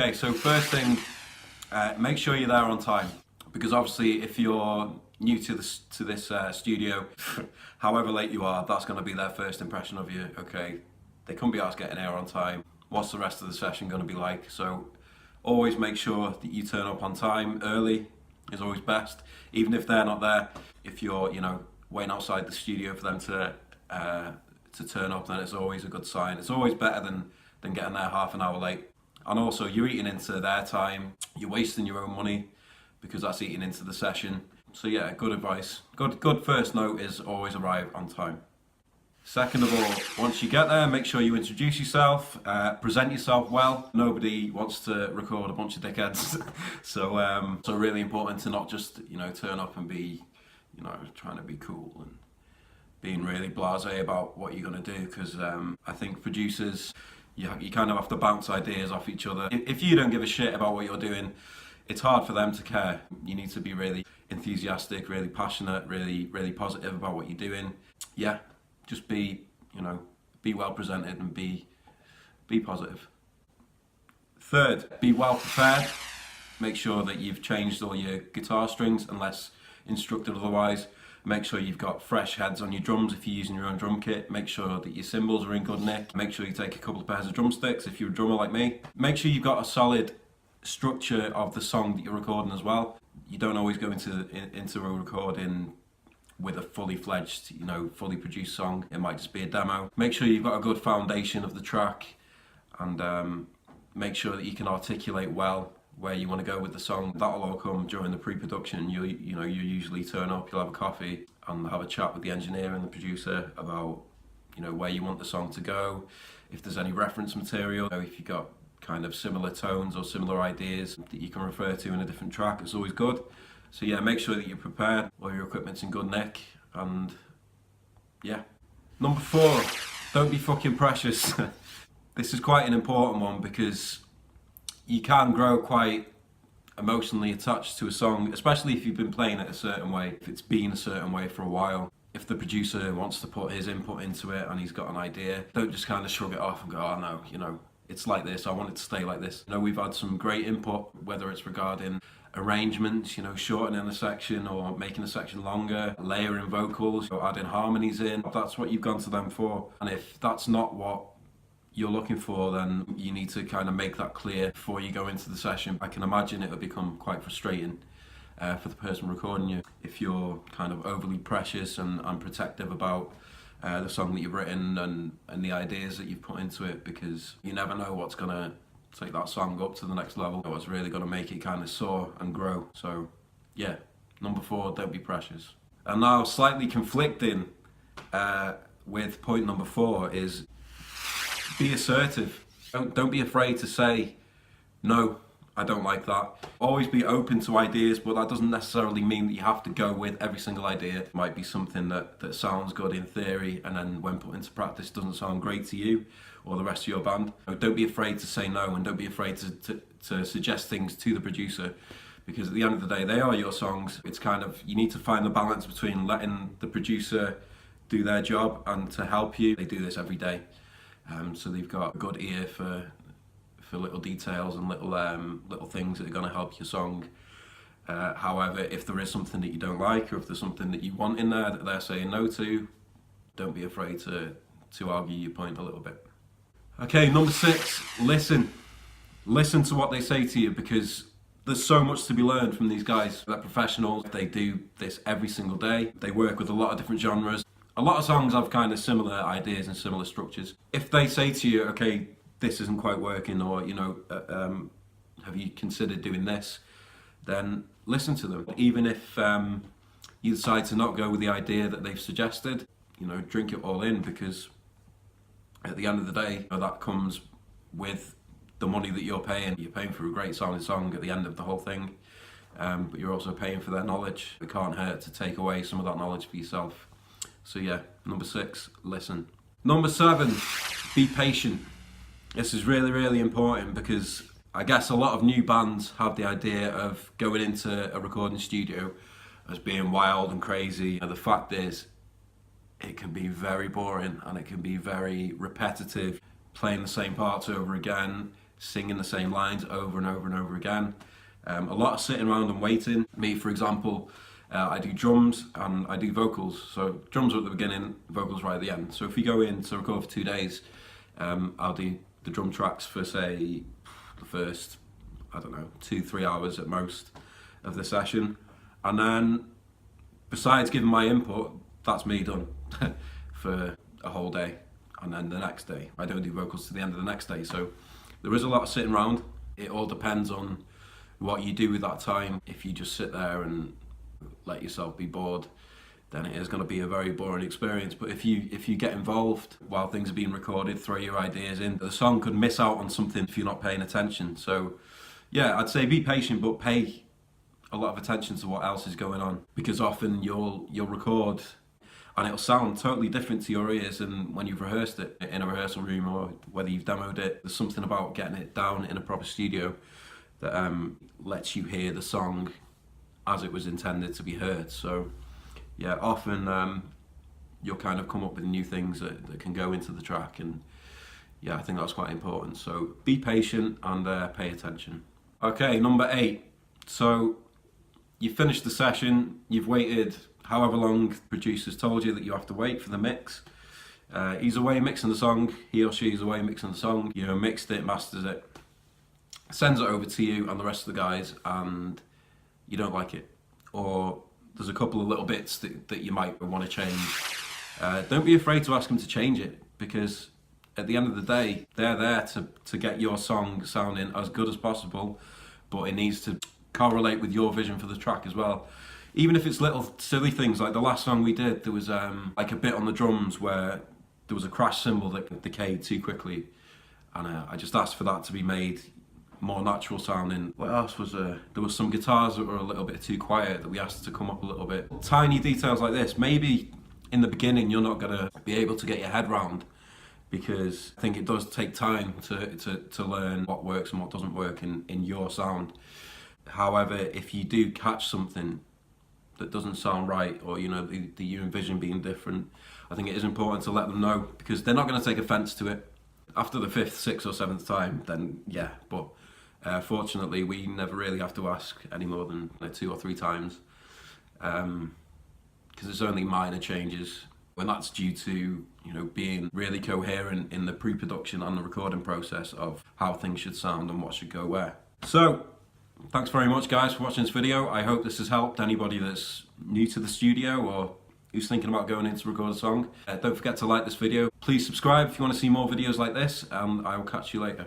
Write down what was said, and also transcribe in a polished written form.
Okay, so first thing, make sure you're there on time, because obviously if you're new to this studio, however late you are, that's going to be their first impression of you. Okay, they couldn't be asked getting here on time. What's the rest of the session going to be like? So always make sure that you turn up on time. Early is always best, even if they're not there. If you're, waiting outside the studio for them to turn up, then it's always a good sign. It's always better than getting there half an hour late. And also, you're eating into their time. You're wasting your own money because that's eating into the session. So yeah, good advice. Good first note is always arrive on time. Second of all, once you get there, make sure you introduce yourself, present yourself well. Nobody wants to record a bunch of dickheads. So really important to not just, turn up and be, trying to be cool and being really blasé about what you're going to do, because I think producers, you kind of have to bounce ideas off each other. If you don't give a shit about what you're doing, it's hard for them to care. You need to be really enthusiastic, really passionate, really positive about what you're doing. Yeah, just be well presented and be positive. Third, be well prepared. Make sure that you've changed all your guitar strings unless instructed otherwise. Make sure you've got fresh heads on your drums if you're using your own drum kit. Make sure that your cymbals are in good nick. Make sure you take a couple of pairs of drumsticks if you're a drummer like me. Make sure you've got a solid structure of the song that you're recording as well. You don't always go into a recording with a fully fledged, fully produced song. It might just be a demo. Make sure you've got a good foundation of the track, and make sure that you can articulate well where you want to go with the song. That'll all come during the pre-production. You usually turn up, you'll have a coffee and have a chat with the engineer and the producer about where you want the song to go, if there's any reference material, if you've got kind of similar tones or similar ideas that you can refer to in a different track. It's always good. So yeah, make sure that you're prepared, all your equipment's in good nick, and yeah. Number 4, don't be fucking precious. This is quite an important one because you can grow quite emotionally attached to a song, especially if you've been playing it a certain way, if it's been a certain way for a while. If the producer wants to put his input into it and he's got an idea, don't just kind of shrug it off and go, oh no, it's like this, I want it to stay like this. We've had some great input, whether it's regarding arrangements, shortening a section or making a section longer, layering vocals, or adding harmonies in. That's what you've gone to them for. And if that's not what you're looking for, then you need to kind of make that clear before you go into the session. I can imagine it would become quite frustrating for the person recording you if you're kind of overly precious and protective about the song that you've written and the ideas that you've put into it, because you never know what's going to take that song up to the next level, or what's really going to make it kind of soar and grow. So yeah, number 4, don't be precious. And now slightly conflicting with point number 4 is be assertive. Don't be afraid to say, no, I don't like that. Always be open to ideas, but that doesn't necessarily mean that you have to go with every single idea. It might be something that sounds good in theory, and then when put into practice doesn't sound great to you or the rest of your band. Don't be afraid to say no, and don't be afraid to suggest things to the producer, because at the end of the day, they are your songs. It's kind of, you need to find the balance between letting the producer do their job and to help you. They do this every day. So they've got a good ear for little details and little things that are going to help your song. However, if there is something that you don't like, or if there's something that you want in there that they're saying no to, don't be afraid to argue your point a little bit. Okay, number 6, listen. Listen to what they say to you, because there's so much to be learned from these guys. They're professionals. They do this every single day. They work with a lot of different genres. A lot of songs have kind of similar ideas and similar structures. If they say to you, okay, this isn't quite working, or have you considered doing this, then listen to them. Even if you decide to not go with the idea that they've suggested, drink it all in, because at the end of the day, that comes with the money that you're paying. You're paying for a great sounding song at the end of the whole thing, but you're also paying for their knowledge. It can't hurt to take away some of that knowledge for yourself. So yeah, number 6, listen. Number 7, be patient. This is really important, because I guess a lot of new bands have the idea of going into a recording studio as being wild and crazy. And the fact is, it can be very boring and it can be very repetitive, playing the same parts over again, singing the same lines over and over and over again. A lot of sitting around and waiting. Me, for example, I do drums and I do vocals. So drums are at the beginning, vocals right at the end. So if we go in to record for 2 days, I'll do the drum tracks for, say, the first, I don't know, 2-3 hours at most of the session. And then, besides giving my input, that's me done for a whole day. And then the next day, I don't do vocals to the end of the next day. So there is a lot of sitting around. It all depends on what you do with that time. If you just sit there and let yourself be bored, then it is going to be a very boring experience. But if you get involved while things are being recorded, throw your ideas in, the song could miss out on something if you're not paying attention. So yeah, I'd say be patient, but pay a lot of attention to what else is going on, because often you'll record and it'll sound totally different to your ears than when you've rehearsed it in a rehearsal room or whether you've demoed it. There's something about getting it down in a proper studio that lets you hear the song as it was intended to be heard. So yeah, often you'll kind of come up with new things that can go into the track, and yeah, I think that's quite important. So be patient and pay attention. Okay, number 8. So you finished the session, you've waited however long the producer's told you that you have to wait for the mix. He's away mixing the song, he or she is away mixing the song, you know, mixed it, masters it, sends it over to you and the rest of the guys, and you don't like it. Or there's a couple of little bits that you might want to change. Don't be afraid to ask them to change it, because at the end of the day, they're there to get your song sounding as good as possible, but it needs to correlate with your vision for the track as well. Even if it's little silly things, like the last song we did, there was like a bit on the drums where there was a crash cymbal that decayed too quickly, and I just asked for that to be made more natural sounding. What else was there? There was some guitars that were a little bit too quiet that we asked to come up a little bit. Tiny details like this, maybe in the beginning you're not gonna be able to get your head round, because I think it does take time to learn what works and what doesn't work in your sound. However, if you do catch something that doesn't sound right, or you know, that you envision being different, I think it is important to let them know, because they're not going to take offence to it. After the 5th, 6th or 7th time, then yeah, but fortunately we never really have to ask any more than 2 or 3 times, because it's only minor changes, when that's due to, you know, being really coherent in the pre-production and the recording process of how things should sound and what should go where. So thanks very much, guys, for watching this video. I hope this has helped anybody that's new to the studio or who's thinking about going in to record a song. Don't forget to like this video. Please subscribe if you want to see more videos like this, and I will catch you later.